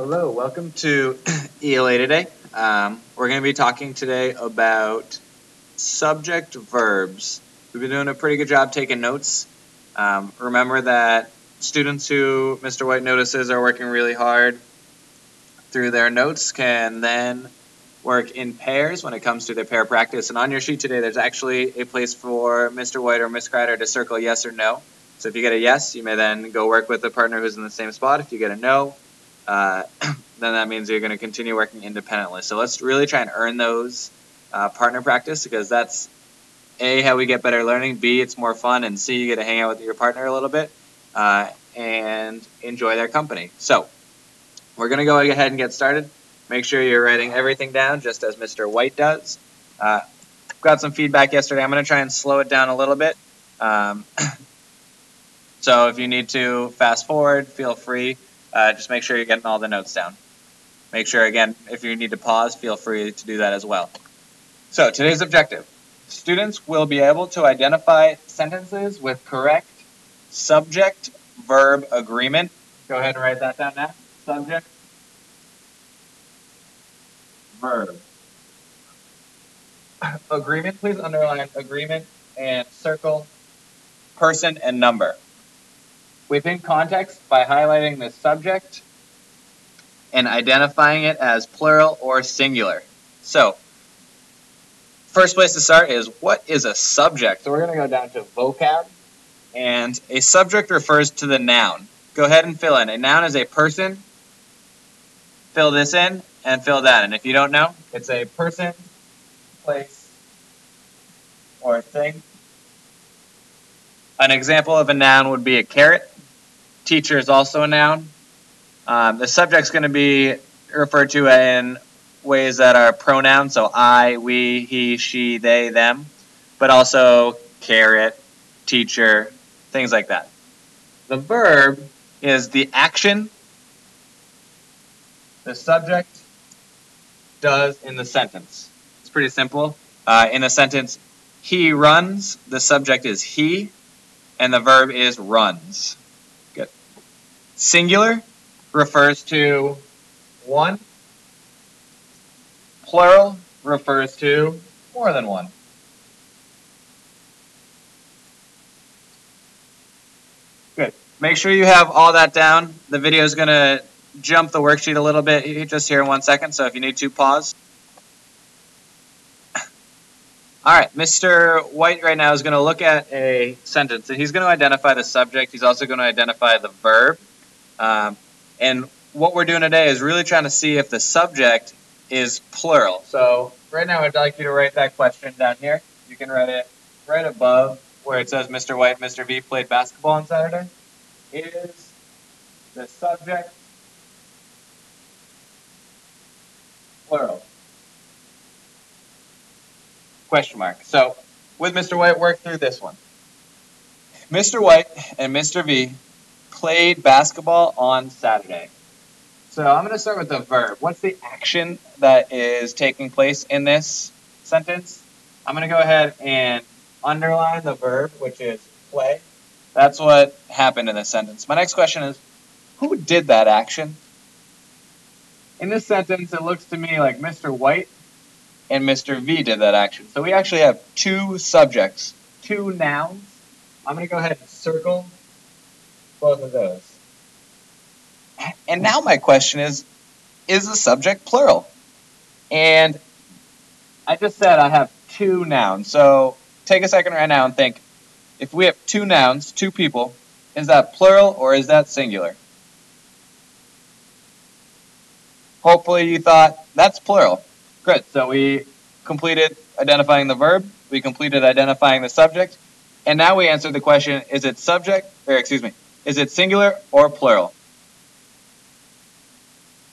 Hello, welcome to ELA today. We're going to be talking today about subject verbs. We've been doing a pretty good job taking notes. Remember that students who Mr. White notices are working really hard through their notes can then work in pairs when it comes to their pair practice. And on your sheet today, there's actually a place for Mr. White or Ms. Kreider to circle yes or no. So if you get a yes, you may then go work with a partner who's in the same spot. If you get a no, then that means you're going to continue working independently. So let's really try and earn those partner practice, because that's A, how we get better learning, B, it's more fun, and C, you get to hang out with your partner a little bit and enjoy their company. So we're going to go ahead and get started. Make sure you're writing everything down just as Mr. White does. Got some feedback yesterday. I'm going to try and slow it down a little bit. So if you need to fast forward, feel free. Just make sure you're getting all the notes down. Make sure, again, if you need to pause, feel free to do that as well. So today's objective. Students will be able to identify sentences with correct subject-verb agreement. Go ahead and write that down now. Subject, verb. Agreement, please underline agreement and circle person and number. Within context, by highlighting the subject and identifying it as plural or singular. So, first place to start is, what is a subject? So we're going to go down to vocab, and a subject refers to the noun. Go ahead and fill in. A noun is a person. Fill this in and fill that in. If you don't know, it's a person, place, or thing. An example of a noun would be a carrot. Teacher is also a noun. The subject's going to be referred to in ways that are pronouns, so I, we, he, she, they, them, but also carrot, teacher, things like that. The verb is the action the subject does in the sentence. It's pretty simple. In the sentence, he runs, the subject is he, and the verb is runs. Good. Singular refers to one. Plural refers to more than one. Good. Make sure you have all that down. The video is going to jump the worksheet a little bit just here in 1 second, so if you need to, pause. All right, Mr. White right now is going to look at a sentence, and he's going to identify the subject. He's also going to identify the verb. And what we're doing today is really trying to see if the subject is plural. So right now I'd like you to write that question down here. You can write it right above where it says Mr. White, Mr. V played basketball on Saturday. Is the subject plural? Question mark. So with Mr. White, work through this one. Mr. White and Mr. V played basketball on Saturday. So I'm going to start with the verb. What's the action that is taking place in this sentence? I'm going to go ahead and underline the verb, which is play. That's what happened in this sentence. My next question is, who did that action? In this sentence, it looks to me like Mr. White and Mr. V did that action. So we actually have two subjects, two nouns. I'm going to go ahead and circle both of those. And now my question is the subject plural? And I just said I have two nouns. So take a second right now and think, if we have two nouns, two people, is that plural or is that singular? Hopefully you thought, that's plural. Good. So we completed identifying the verb, we completed identifying the subject, and now we answered the question, is it singular or plural?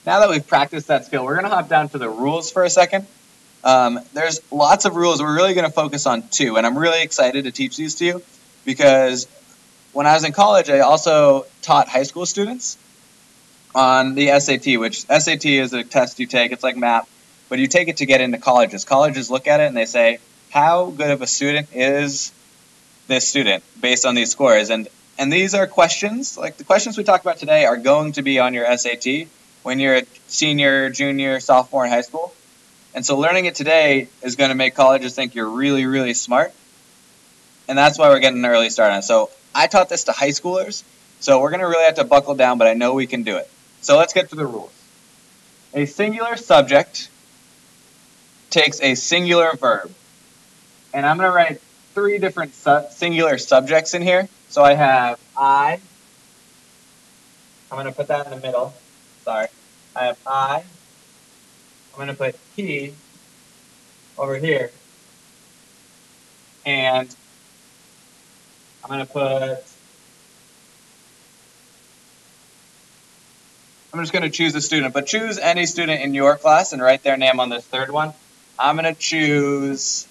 Now that we've practiced that skill, we're going to hop down to the rules for a second. There's lots of rules. We're really going to focus on two, and I'm really excited to teach these to you because when I was in college, I also taught high school students on the SAT, which SAT is a test you take. It's like math, but you take it to get into colleges. Colleges look at it and they say, how good of a student is this student based on these scores? And these are questions, like the questions we talked about today are going to be on your SAT. when you're a senior, junior, sophomore in high school. And so learning it today is going to make colleges think you're really, really smart. And that's why we're getting an early start on it. So I taught this to high schoolers. So we're going to really have to buckle down, but I know we can do it. So let's get to the rules. A singular subject takes a singular verb. And I'm going to write 3 different singular subjects in here. So I have I. I'm going to put that in the middle. Sorry. I have I. I'm going to put he over here. And I'm going to I'm just going to choose a student, but choose any student in your class and write their name on this third one. I'm going to choose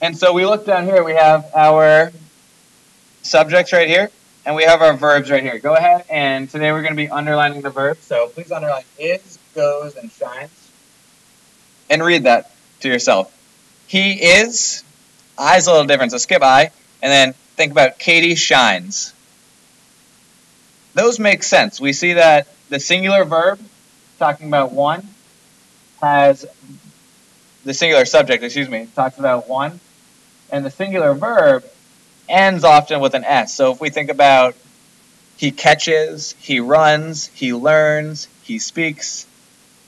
and so we look down here, we have our subjects right here, and we have our verbs right here. Go ahead, and today we're going to be underlining the verbs, so please underline is, goes, and shines. And read that to yourself. He is, I's a little different, so skip I, and then think about Katie shines. Those make sense. We see that the singular verb, talking about one, has the singular subject, talks about one, and the singular verb ends often with an S. So if we think about he catches, he runs, he learns, he speaks,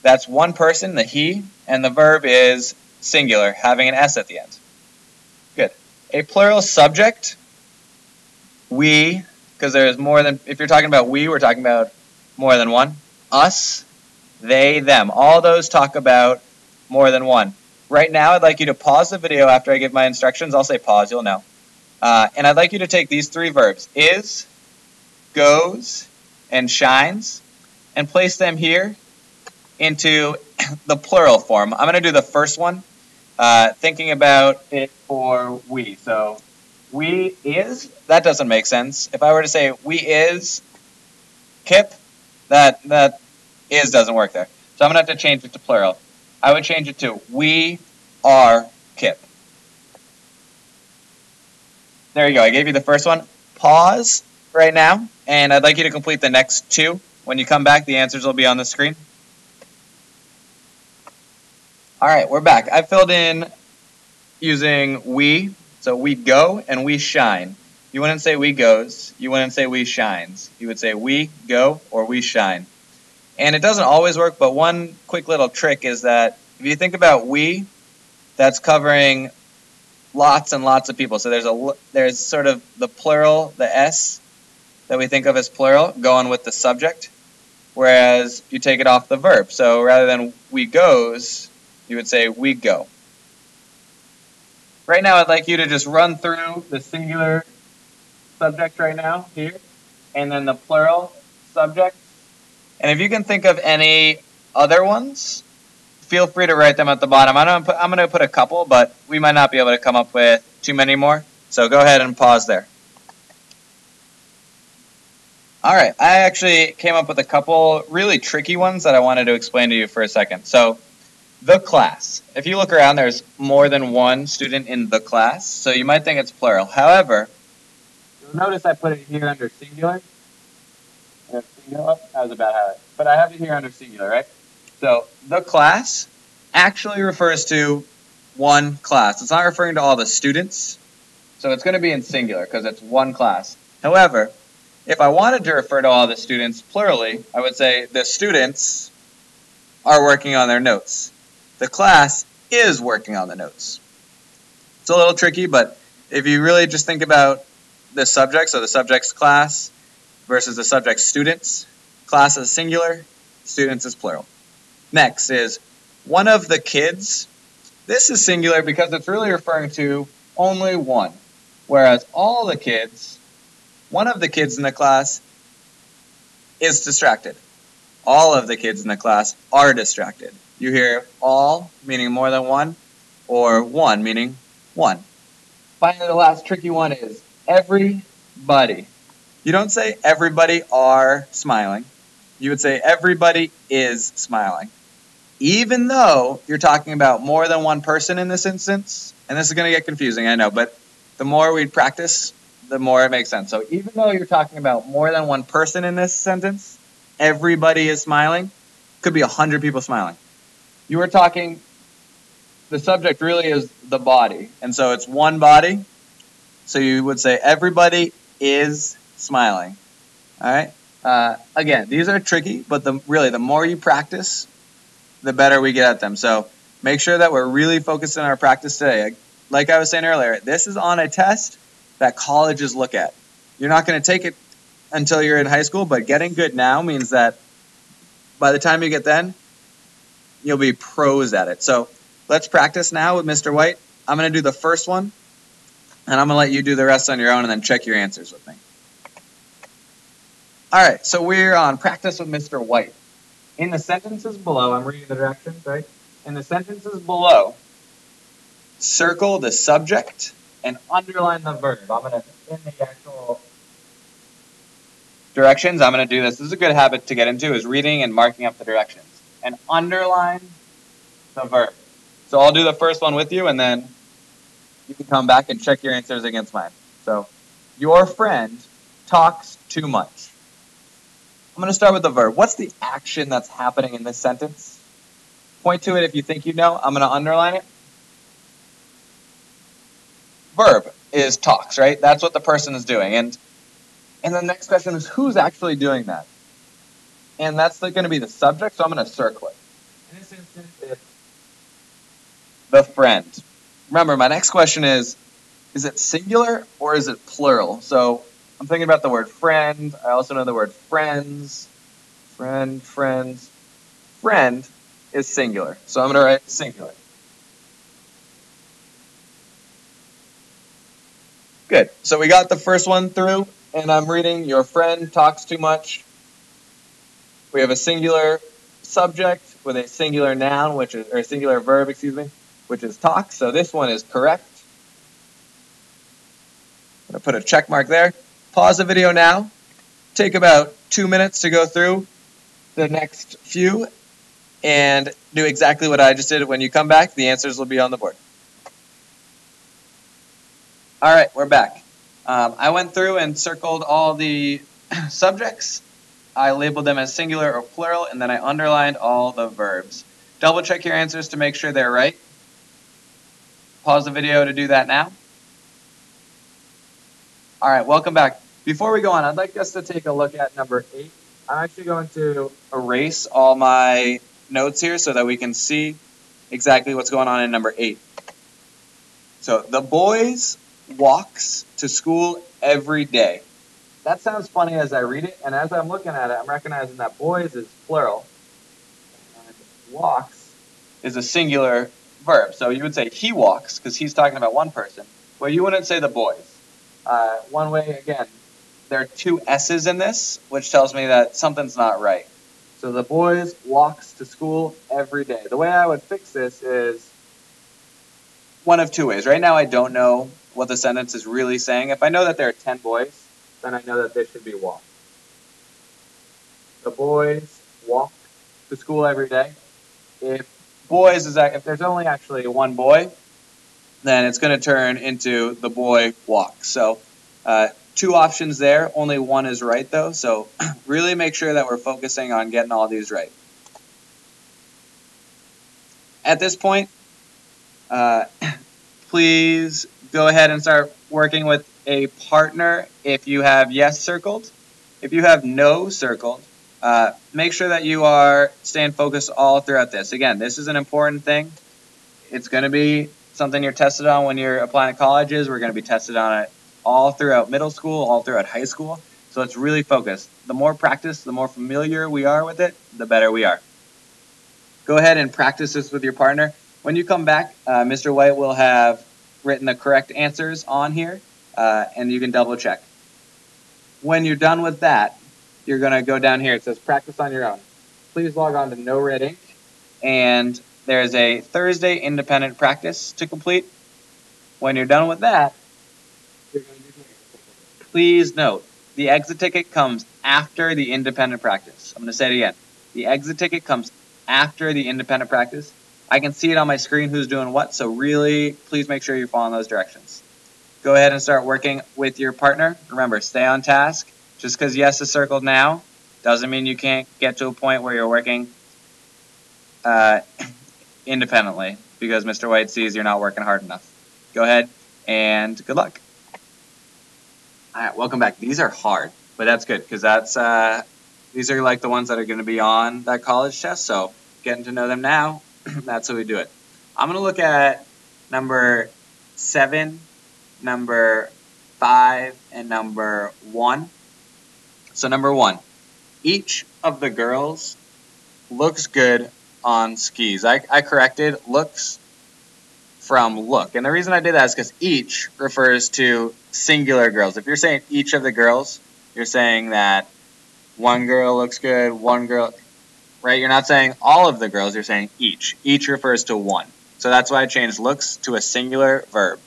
that's one person, the he, and the verb is singular, having an S at the end. Good. A plural subject, we, because there's more than, if you're talking about we, we're talking about more than one. Us, they, them. All those talk about more than one. Right now, I'd like you to pause the video after I give my instructions. I'll say pause, you'll know. And I'd like you to take these 3 verbs, is, goes, and shines, and place them here into the plural form. I'm going to do the first one, thinking about it for we. So, we is, that doesn't make sense. If I were to say we is Kip, that is doesn't work there. So I'm going to have to change it to plural. I would change it to we are Kip. There you go. I gave you the first one. Pause right now, and I'd like you to complete the next 2. When you come back, the answers will be on the screen. All right, we're back. I filled in using we, so we go and we shine. You wouldn't say we goes. You wouldn't say we shines. You would say we go or we shine. And it doesn't always work, but one quick little trick is that if you think about we, that's covering lots and lots of people. So there's sort of the plural, the S, that we think of as plural, going with the subject, whereas you take it off the verb. So rather than we goes, you would say we go. Right now, I'd like you to just run through the singular subject right now here, and then the plural subject. And if you can think of any other ones, feel free to write them at the bottom. I'm going to put a couple, but we might not be able to come up with too many more. So go ahead and pause there. All right, I actually came up with a couple really tricky ones that I wanted to explain to you for a second. So the class. If you look around, there's more than one student in the class, so you might think it's plural. However, you'll notice I put it here under singular. That was a bad habit. But I have it here under singular, right? So the class actually refers to one class. It's not referring to all the students. So it's going to be in singular because it's one class. However, if I wanted to refer to all the students plurally, I would say the students are working on their notes. The class is working on the notes. It's a little tricky, but if you really just think about the subject, so the subject's class, versus the subject students. Class is singular, students is plural. Next is one of the kids. This is singular because it's really referring to only one. Whereas all the kids, one of the kids in the class is distracted. All of the kids in the class are distracted. You hear all, meaning more than one, or one, meaning one. Finally, the last tricky one is everybody. You don't say everybody are smiling. You would say everybody is smiling. Even though you're talking about more than one person in this instance, And this is going to get confusing, I know, but the more we practice, the more it makes sense. So even though you're talking about more than one person in this sentence, everybody is smiling, could be 100 people smiling. You are talking, the subject really is the body, and so it's one body, so you would say everybody is smiling. All right? Again, these are tricky, but really the more you practice, the better we get at them. So make sure that we're really focused on our practice today. Like I was saying earlier, this is on a test that colleges look at. You're not going to take it until you're in high school, but getting good now means that by the time you get then, you'll be pros at it. So let's practice now with Mr. White. I'm going to do the first one, and I'm going to let you do the rest on your own and then check your answers with me. All right, so we're on practice with Mr. White. In the sentences below, I'm reading the directions, right? In the sentences below, circle the subject and underline the verb. I'm going to, in the actual directions, I'm going to do this. This is a good habit to get into, is reading and marking up the directions. And underline the verb. So I'll do the first one with you, and then you can come back and check your answers against mine. So, your friend talks too much. I'm going to start with the verb. What's the action that's happening in this sentence? Point to it if you think you know. I'm going to underline it. Verb is talks, right? That's what the person is doing. And the next question is, who's actually doing that? And that's going to be the subject, so I'm going to circle it. In this instance, it's the friend. Remember, my next question is it singular or is it plural? So I'm thinking about the word friend. I also know the word friends. Friend, friends. Friend is singular. So I'm going to write singular. Good. So we got the first one through, and I'm reading, your friend talks too much. We have a singular subject with a singular noun, or a singular verb, which is talk. So this one is correct. I'm going to put a check mark there. Pause the video now. Take about 2 minutes to go through the next few and do exactly what I just did. When you come back, the answers will be on the board. All right, we're back. I went through and circled all the subjects. I labeled them as singular or plural, and then I underlined all the verbs. Double check your answers to make sure they're right. Pause the video to do that now. All right, welcome back. Before we go on, I'd like us to take a look at number 8. I'm actually going to erase all my notes here so that we can see exactly what's going on in number 8. So, the boys walks to school every day. That sounds funny as I read it, and as I'm looking at it, I'm recognizing that boys is plural, and walks is a singular verb. So you would say he walks, because he's talking about one person, but you wouldn't say the boys. One way, again, there are 2 S's in this, which tells me that something's not right. So the boys walks to school every day. The way I would fix this is one of 2 ways. Right now I don't know what the sentence is really saying. If I know that there are 10 boys, then I know that this should be walk. The boys walk to school every day. If there's only actually one boy, then it's going to turn into the boy walks. So 2 options there. Only one is right, though. So really make sure that we're focusing on getting all these right. At this point, please go ahead and start working with a partner if you have yes circled. If you have no circled, make sure that you are staying focused all throughout this. Again, this is an important thing. It's going to be something you're tested on when you're applying to colleges. We're going to be tested on it all throughout middle school, all throughout high school. So it's really focused. The more practice, the more familiar we are with it, the better we are. Go ahead and practice this with your partner. When you come back, Mr. White will have written the correct answers on here, and you can double check. When you're done with that, you're going to go down here. It says practice on your own. Please log on to No Red Ink, and there's a Thursday independent practice to complete. When you're done with that, you're going to do the exit ticket. Please note, the exit ticket comes after the independent practice. I'm going to say it again. The exit ticket comes after the independent practice. I can see it on my screen who's doing what, so really, please make sure you're following those directions. Go ahead and start working with your partner. Remember, stay on task. Just because yes is circled now doesn't mean you can't get to a point where you're working independently because Mr. White sees you're not working hard enough. Go ahead and good luck. All right, welcome back. These are hard, but that's good because these are like the ones that are going to be on that college test. So getting to know them now, that's how we do it. I'm going to look at number 7, number 5, and number 1. So number 1, each of the girls looks good on skis. I corrected looks from look. And the reason I did that is because each refers to singular girls. If you're saying each of the girls, you're saying that one girl looks good, one girl, right? You're not saying all of the girls, you're saying each. Each refers to one. So that's why I changed looks to a singular verb.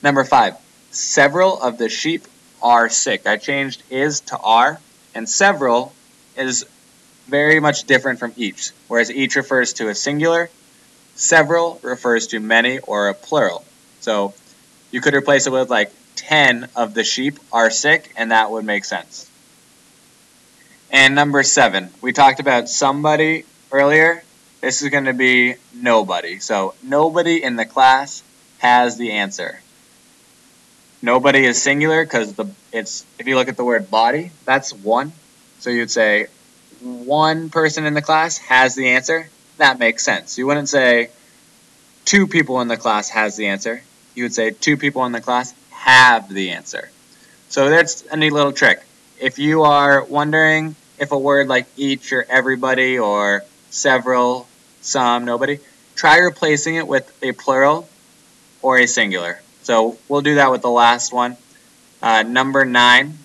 Number 5, several of the sheep are sick. I changed is to are, and several is very much different from each, whereas each refers to a singular, several refers to many or a plural. So you could replace it with like 10 of the sheep are sick, and that would make sense. And number 7, we talked about somebody earlier. This is going to be nobody. So nobody in the class has the answer. Nobody is singular because if you look at the word body, that's one. So you'd say one person in the class has the answer. That makes sense. You wouldn't say 2 people in the class has the answer. You would say 2 people in the class have the answer. So that's a neat little trick. If you are wondering if a word like each or everybody or several, some, nobody, try replacing it with a plural or a singular. So we'll do that with the last one. Number 9,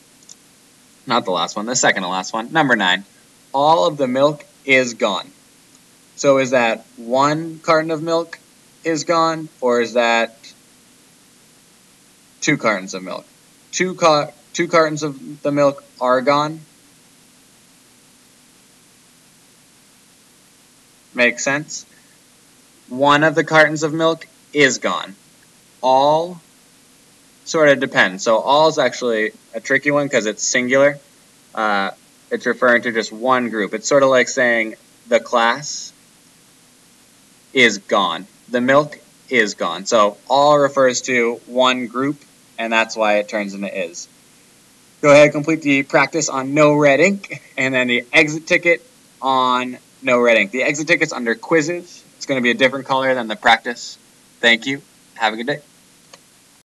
not the last one, the second to last one. Number 9, all of the milk is gone. So is that 1 carton of milk is gone, or is that 2 cartons of milk? 2 cartons of the milk are gone. Makes sense. 1 of the cartons of milk is gone. All sort of depends. So all is actually a tricky one because it's singular. It's referring to just one group. It's sort of like saying the class is gone. The milk is gone. So all refers to one group, and that's why it turns into is. Go ahead and complete the practice on no red ink, and then the exit ticket on no red ink. The exit ticket's under quizzes. It's going to be a different color than the practice. Thank you. Have a good day.